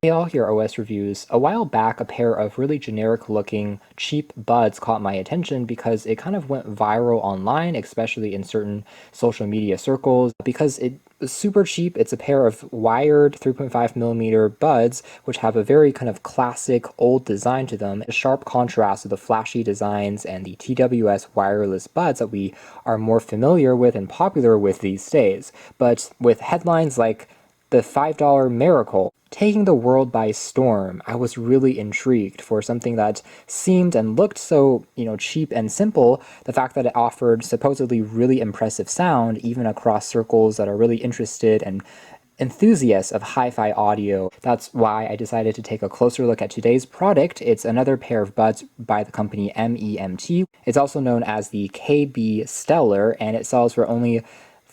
Hey all, here OS Reviews. A while back, a pair of really generic looking cheap buds caught my attention because it kind of went viral online, especially in certain social media circles. Because it was super cheap, it's a pair of wired 3.5mm buds, which have a very kind of classic old design to them, a sharp contrast to the flashy designs and the TWS wireless buds that we are more familiar with and popular with these days. But with headlines like the $5 miracle taking the world by storm, I was really intrigued for something that seemed and looked so, cheap and simple. The fact that it offered supposedly really impressive sound, even across circles that are really interested and enthusiasts of hi-fi audio. That's why I decided to take a closer look at today's product. It's another pair of buds by the company MEMT. It's also known as the KB Stellar, and it sells for only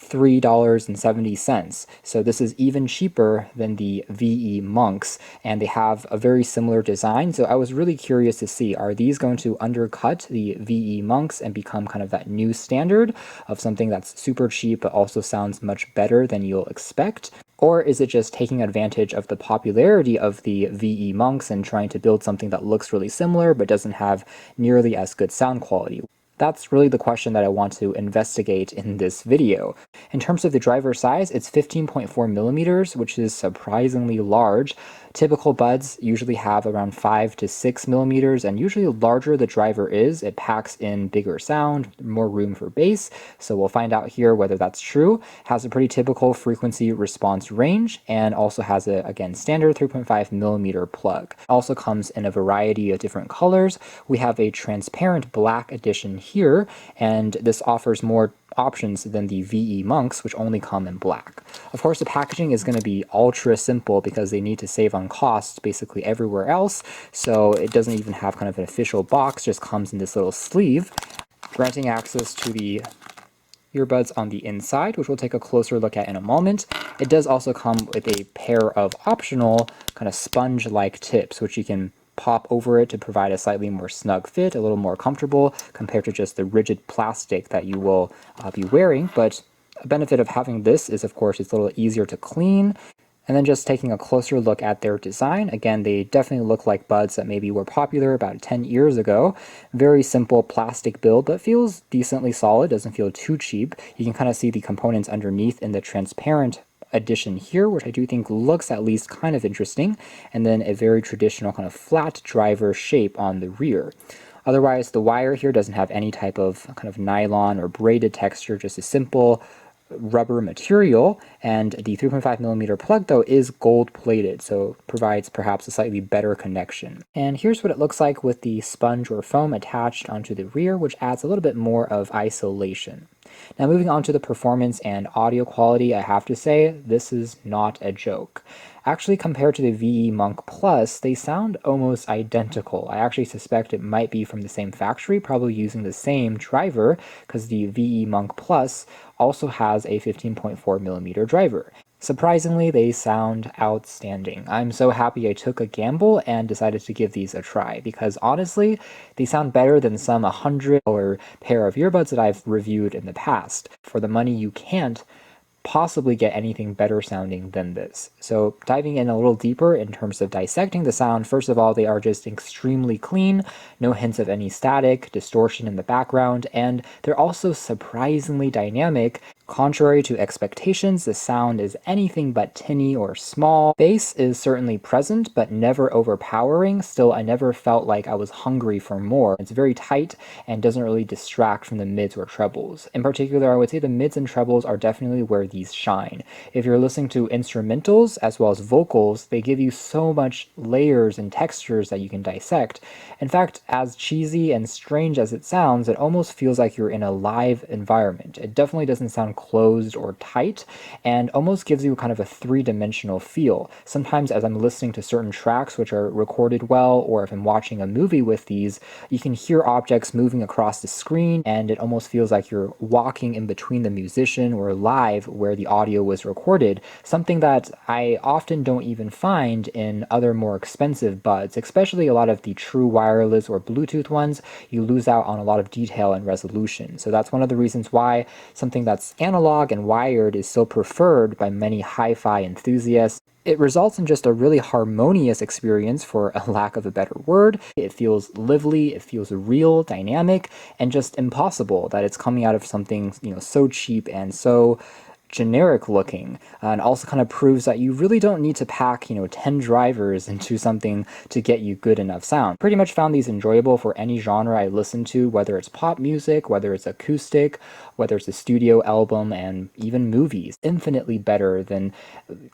$3.70. So this is even cheaper than the VE Monks, and they have a very similar design. So I was really curious to see, are these going to undercut the VE Monks and become kind of that new standard of something that's super cheap but also sounds much better than you'll expect? Or is it just taking advantage of the popularity of the VE Monks and trying to build something that looks really similar but doesn't have nearly as good sound quality? That's really the question that I want to investigate in this video. In terms of the driver size, it's 15.4mm, which is surprisingly large. Typical buds usually have around 5 to 6mm, and usually the larger the driver is, it packs in bigger sound, more room for bass, so we'll find out here whether that's true. Has a pretty typical frequency response range, and also has a, again, standard 3.5mm plug. Also comes in a variety of different colors. We have a transparent black edition here, and this offers more options than the VE Monks, which only come in black. Of course, the packaging is going to be ultra simple because they need to save on costs basically everywhere else, so it doesn't even have kind of an official box, just comes in this little sleeve, granting access to the earbuds on the inside, which we'll take a closer look at in a moment. It does also come with a pair of optional kind of sponge-like tips, which you can pop over it to provide a slightly more snug fit, a little more comfortable compared to just the rigid plastic that you will be wearing. But a benefit of having this is, of course, it's a little easier to clean. And then just taking a closer look at their design, again, they definitely look like buds that maybe were popular about 10 years ago. Very simple plastic build, but feels decently solid, doesn't feel too cheap. You can kind of see the components underneath in the transparent edition here, which I do think looks at least kind of interesting, and then a very traditional kind of flat driver shape on the rear. Otherwise, the wire here doesn't have any type of kind of nylon or braided texture, just a simple rubber material, and the 3.5mm plug though is gold plated, so provides perhaps a slightly better connection. And here's what it looks like with the sponge or foam attached onto the rear, which adds a little bit more of isolation. Now moving on to the performance and audio quality, I have to say this is not a joke. Actually, compared to the VE Monk Plus, they sound almost identical. I actually suspect it might be from the same factory, probably using the same driver, because the VE Monk Plus also has a 15.4mm driver. Surprisingly, they sound outstanding. I'm so happy I took a gamble and decided to give these a try, because honestly, they sound better than some $100 pair of earbuds that I've reviewed in the past. For the money, you can't possibly get anything better sounding than this. So diving in a little deeper in terms of dissecting the sound, first of all, they are just extremely clean, no hints of any static, distortion in the background, and they're also surprisingly dynamic. Contrary to expectations, the sound is anything but tinny or small. Bass is certainly present, but never overpowering. Still, I never felt like I was hungry for more. It's very tight and doesn't really distract from the mids or trebles. In particular, I would say the mids and trebles are definitely where these shine. If you're listening to instrumentals as well as vocals, they give you so much layers and textures that you can dissect. In fact, as cheesy and strange as it sounds, it almost feels like you're in a live environment. It definitely doesn't sound closed or tight, and almost gives you kind of a three-dimensional feel. Sometimes as I'm listening to certain tracks which are recorded well, or if I'm watching a movie with these, you can hear objects moving across the screen, and it almost feels like you're walking in between the musician or live where the audio was recorded, something that I often don't even find in other more expensive buds, especially a lot of the true wireless or Bluetooth ones. You lose out on a lot of detail and resolution. So that's one of the reasons why something that's analog and wired is still preferred by many hi-fi enthusiasts, it results in just a really harmonious experience, for a lack of a better word. It feels lively, it feels real, dynamic, and just impossible that it's coming out of something, so cheap and so generic looking, and also kind of proves that you really don't need to pack 10 drivers into something to get you good enough sound. Pretty much found these enjoyable for any genre I listen to, whether it's pop music, whether it's acoustic, whether it's a studio album, and even movies. Infinitely better than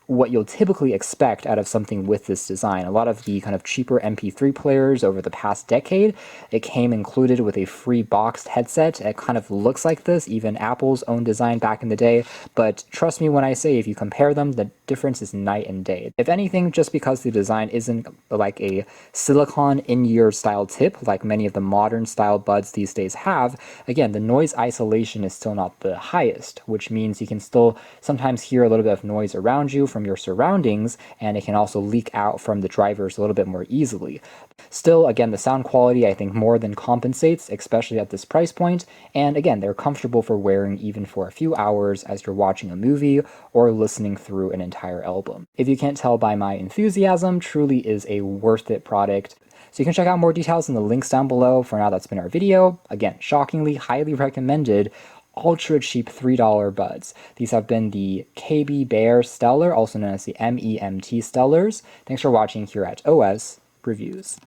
what you'll typically expect out of something with this design. A lot of the kind of cheaper MP3 players over the past decade, it came included with a free boxed headset. It kind of looks like this, even Apple's own design back in the day, but trust me when I say, if you compare them, the difference is night and day. If anything, just because the design isn't like a silicone in-ear style tip like many of the modern style buds these days have, again, the noise isolation is still not the highest, which means you can still sometimes hear a little bit of noise around you from your surroundings, and it can also leak out from the drivers a little bit more easily. Still, again, the sound quality I think more than compensates, especially at this price point, and again, they're comfortable for wearing even for a few hours as you're watching a movie or listening through an entire album. If you can't tell by my enthusiasm, truly is a worth it product. So you can check out more details in the links down below. For now, that's been our video. Again, shockingly, highly recommended, ultra cheap $3 buds. These have been the KBear Stellar, also known as the MEMT Stellars. Thanks for watching here at OS Reviews.